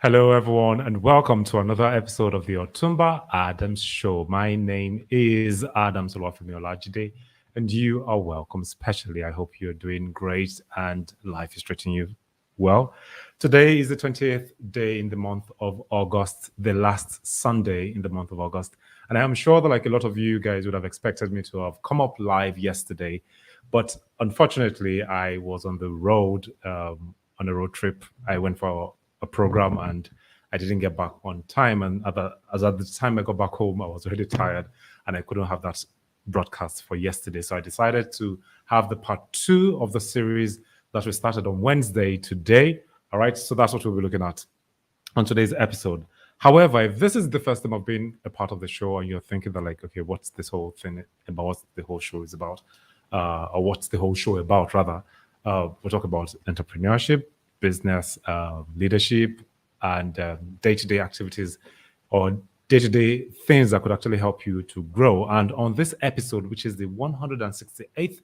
Hello, everyone, and welcome to another episode of the Otumba Adams Show. My name is Adams Olafemi, and you are welcome. Especially, I hope you're doing great and life is treating you well. Today is the 20th day in the month of August, the last Sunday in the month of August, and I am sure that, like a lot of you guys, would have expected me to have come up live yesterday, but unfortunately, I was on the road on a road trip. I went for a program and I didn't get back on time. And as at the time I got back home, I was already tired and I couldn't have that broadcast for yesterday. So I decided to have the part two of the series that we started on Wednesday today. All right. So that's what we'll be looking at on today's episode. However, if this is the first time I've been a part of the show and you're thinking that, like, okay, what's this whole thing about? What the whole show is about? Or what's the whole show about, rather? We'll talk about entrepreneurship, business, leadership, and day-to-day activities or day-to-day things that could actually help you to grow. And on this episode, which is the 168th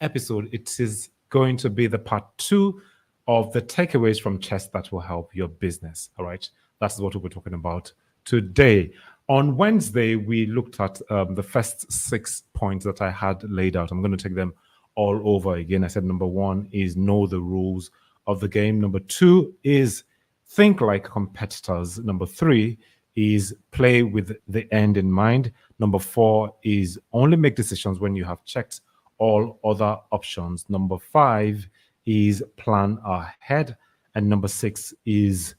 episode, it is going to be the part two of the takeaways from chess that will help your business. All right, that's what we'll be talking about today. On Wednesday, we looked at the first 6 points that I had laid out. I'm going to take them all over again. I said number one is know the rules of the game. Number two is think like competitors. Number three is play with the end in mind. Number four is only make decisions when you have checked all other options. Number five is plan ahead. And number six is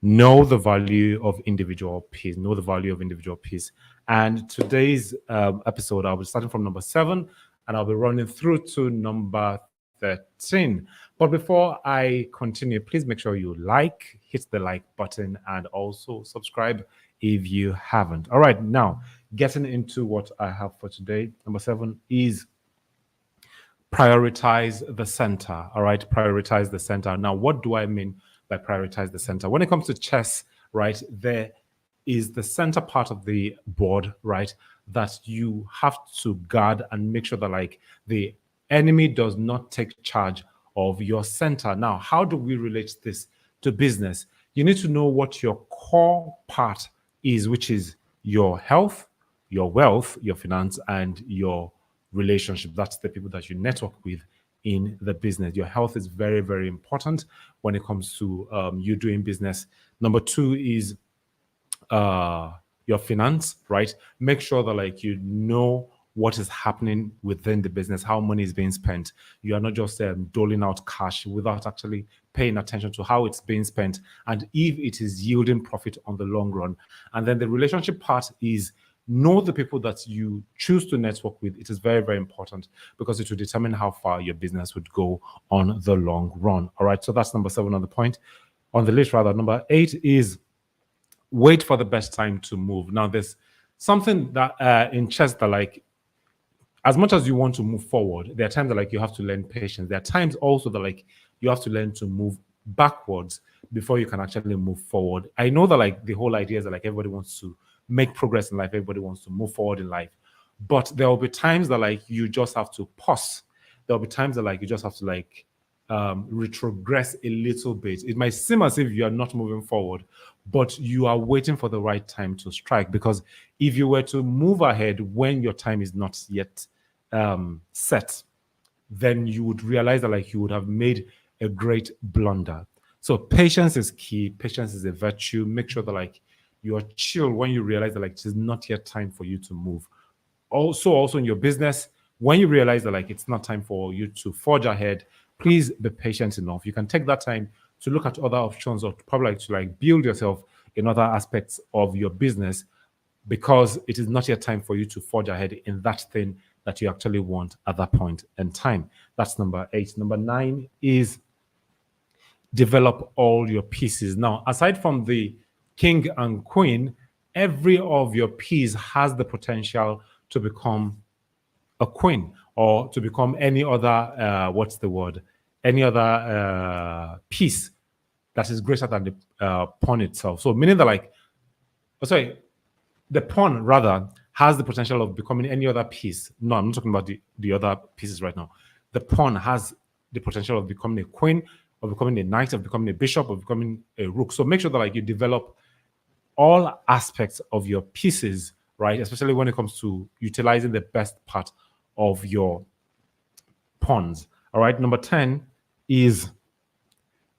know the value of individual piece. Know the value of individual piece. And today's episode, I'll be starting from number 7 and I'll be running through to number 13. But before I continue, please make sure you hit the like button, and also subscribe if you haven't. All right, now getting into what I have for today. Number 7 is prioritize the center. All right, prioritize the center. Now, what do I mean by prioritize the center? When it comes to chess, right, there is the center part of the board, right, that you have to guard and make sure that, like, the enemy does not take charge of your center. Now, how do we relate this to business? You need to know what your core part is, which is your health, your wealth, your finance, and your relationship. That's the people that you network with in the business. Your health is very, very important when it comes to you doing business. Number 2 is your finance, right? Make sure that, like, you know what is happening within the business, how money is being spent. You are not just doling out cash without actually paying attention to how it's being spent and if it is yielding profit on the long run. And then the relationship part is know the people that you choose to network with. It is very, very important because it will determine how far your business would go on the long run. All right, so that's number 7 on the list, rather. Number 8 is wait for the best time to move. Now, there's something that in chess that, like, as much as you want to move forward, there are times that, like, you have to learn patience. There are times also that, like, you have to learn to move backwards before you can actually move forward. I know that, like, the whole idea is that, like, everybody wants to make progress in life. Everybody wants to move forward in life. But there will be times that, like, you just have to pause. There will be times that, like, you just have to, like, retrogress a little bit. It might seem as if you are not moving forward, but you are waiting for the right time to strike. Because if you were to move ahead when your time is not yet set, then you would realize that, like, you would have made a great blunder. So patience is key. Patience is a virtue. Make sure that, like, you are chill when you realize that, like, it is not yet time for you to move. Also in your business, when you realize that, like, it's not time for you to forge ahead, please be patient enough. You can take that time to look at other options, or probably, like, to, like, build yourself in other aspects of your business, because it is not yet time for you to forge ahead in that thing that you actually want at that point in time. That's number 8. Number 9 is develop all your pieces. Now, aside from the king and queen, every of your piece has the potential to become a queen or to become any other, any other piece that is greater than the pawn itself. So meaning that, like, the pawn rather has the potential of becoming any other piece. No, I'm not talking about the other pieces right now. The pawn has the potential of becoming a queen of becoming a knight, of becoming a bishop, of becoming a rook. So make sure that like you develop all aspects of your pieces, right? Especially when it comes to utilizing the best part of your pawns. All right. Number 10 is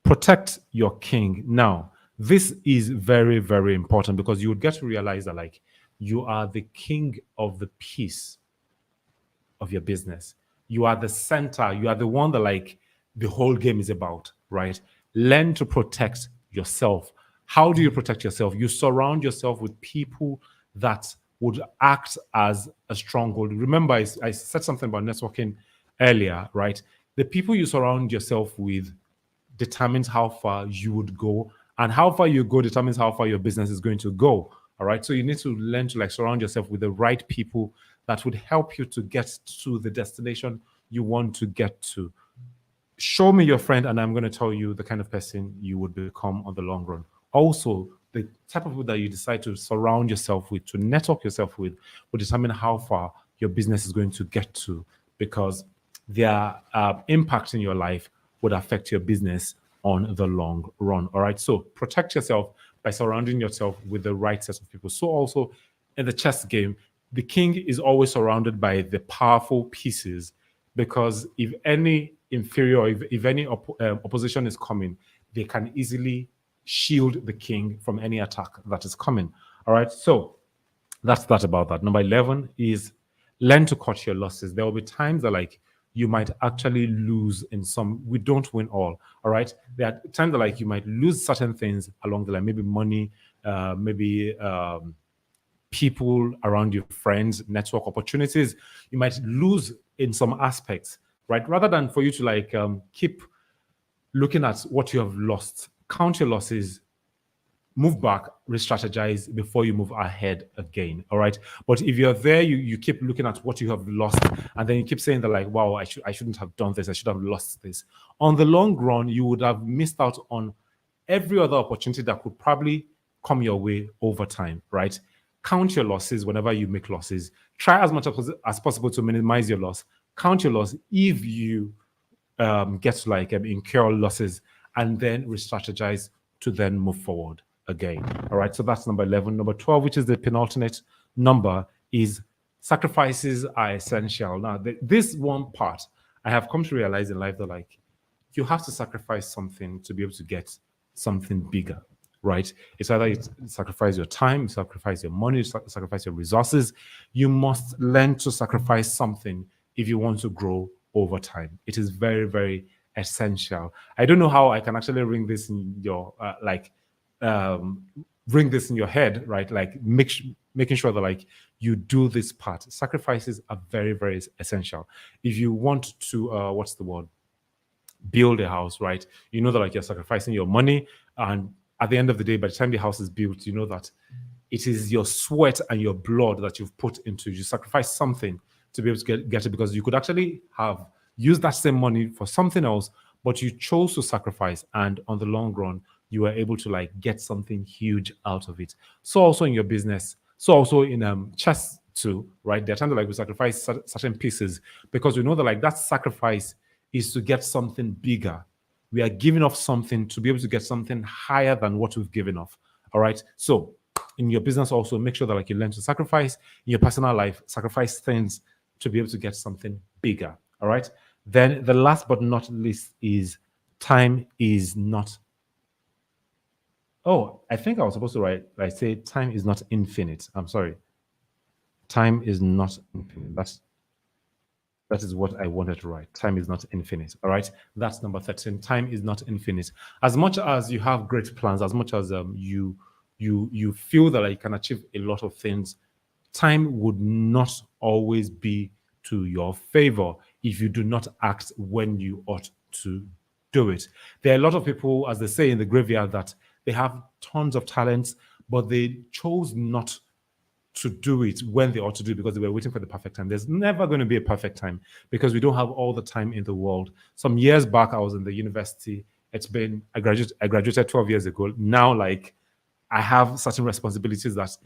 protect your king. Now, this is very, very important because you would get to realize that like you are the king of the piece of your business. You are the center. You are the one that like the whole game is about, right? Learn to protect yourself. How do you protect yourself? You surround yourself with people that would act as a stronghold. Remember, I said something about networking earlier, right? The people you surround yourself with determines how far you would go, and how far you go determines how far your business is going to go. All right. So you need to learn to like surround yourself with the right people that would help you to get to the destination you want to get to. Show me your friend, and I'm going to tell you the kind of person you would become on the long run. Also, the type of people that you decide to surround yourself with, to network yourself with, will determine how far your business is going to get to, because their impact in your life would affect your business on the long run. All right. So protect yourself by surrounding yourself with the right set of people. So also in the chess game, the king is always surrounded by the powerful pieces, because if any inferior, if any opposition is coming, they can easily shield the king from any attack that is coming. All right. So that's that about that. Number 11 is learn to cut your losses. There will be times that like you might actually lose in some. We don't win all right. There are times that like you might lose certain things along the line, maybe money, maybe people around you, friends, network opportunities. You might lose in some aspects, right? Rather than for you to like keep looking at what you have lost, count your losses, move back, re-strategize before you move ahead again. All right. But if you're there, you keep looking at what you have lost, and then you keep saying that like, wow, I shouldn't have done this, I should have lost this. On the long run, you would have missed out on every other opportunity that could probably come your way over time, right? Count your losses whenever you make losses. Try as much as possible to minimize your loss. Count your loss if you get to like incur losses, and then re-strategize to then move forward again. All right. So that's number 11. Number 12, which is the penultimate number, is sacrifices are essential. Now, this one part I have come to realize in life that like you have to sacrifice something to be able to get something bigger, right? It's either you sacrifice your time, you sacrifice your money, you sacrifice your resources. You must learn to sacrifice something if you want to grow over time. It is very, very essential. I don't know how I can actually ring this in your bring this in your head, right? Like making sure that like you do this part. Sacrifices are very, very essential. If you want to, what's the word? Build a house, right? You know that like you're sacrificing your money, and at the end of the day, by the time the house is built, you know that it is your sweat and your blood that you've put into. You sacrifice something to be able to get it, because you could actually have used that same money for something else, but you chose to sacrifice, and on the long run, you were able to like get something huge out of it. So also in your business, so also in chess too, right? There are times that, like we sacrifice certain pieces because we know that like that sacrifice is to get something bigger. We are giving off something to be able to get something higher than what we've given off. All right. So in your business also, make sure that like you learn to sacrifice. In your personal life, sacrifice things to be able to get something bigger. All right. Then the last but not least is time is not. Oh, I think I was supposed to say time is not infinite. I'm sorry. Time is not infinite. That is what I wanted to write. Time is not infinite. All right. That's number 13. Time is not infinite. As much as you have great plans, as much as you feel that you can achieve a lot of things, time would not always be to your favor if you do not act when you ought to do it. There are a lot of people, as they say in the graveyard, that they have tons of talents, but they chose not to do it when they ought to do it because they were waiting for the perfect time. There's never going to be a perfect time because we don't have all the time in the world. Some years back, I was in the university. I graduated 12 years ago. Now, like, I have certain responsibilities that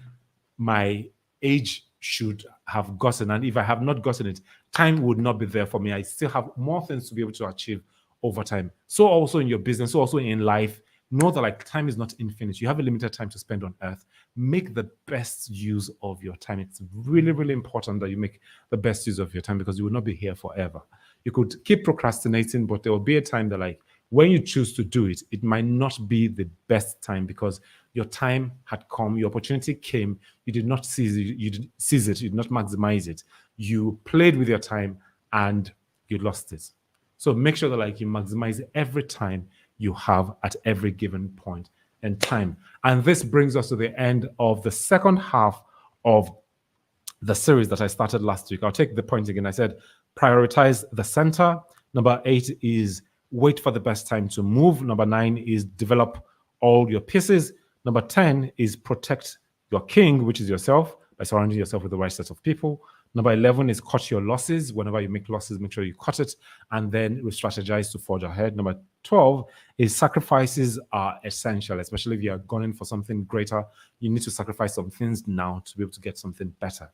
my age should have gotten. And if I have not gotten it, time would not be there for me. I still have more things to be able to achieve over time. So also in your business, so also in life, know that like time is not infinite. You have a limited time to spend on earth. Make the best use of your time. It's really, really important that you make the best use of your time, because you will not be here forever. You could keep procrastinating, but there will be a time that like when you choose to do it, it might not be the best time, because your time had come, your opportunity came, you did not seize it, you did seize it, you did not maximize it. You played with your time and you lost it. So make sure that like you maximize every time you have at every given point in time. And this brings us to the end of the second half of the series that I started last week. I'll take the point again. I said prioritize the center. Number 8 is wait for the best time to move. Number 9 is develop all your pieces. Number 10 is protect your king, which is yourself, by surrounding yourself with the right set of people. Number 11 is cut your losses. Whenever you make losses, make sure you cut it and then re-strategize to forge ahead. Number 12 is sacrifices are essential, especially if you are going for something greater. You need to sacrifice some things now to be able to get something better.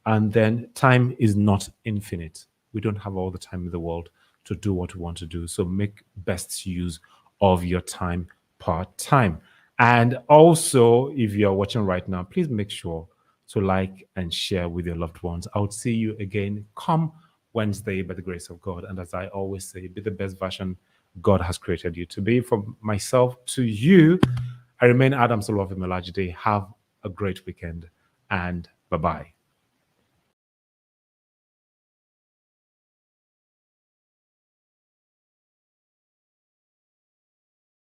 And then time is not infinite. We don't have all the time in the world to do what we want to do. So make best use of your time part time. And also, if you're watching right now, please make sure to like and share with your loved ones. I would see you again come Wednesday by the grace of God. And as I always say, be the best version God has created you to be. From myself to you, I remain Adam Solomon Olajide. Have a great weekend and bye-bye.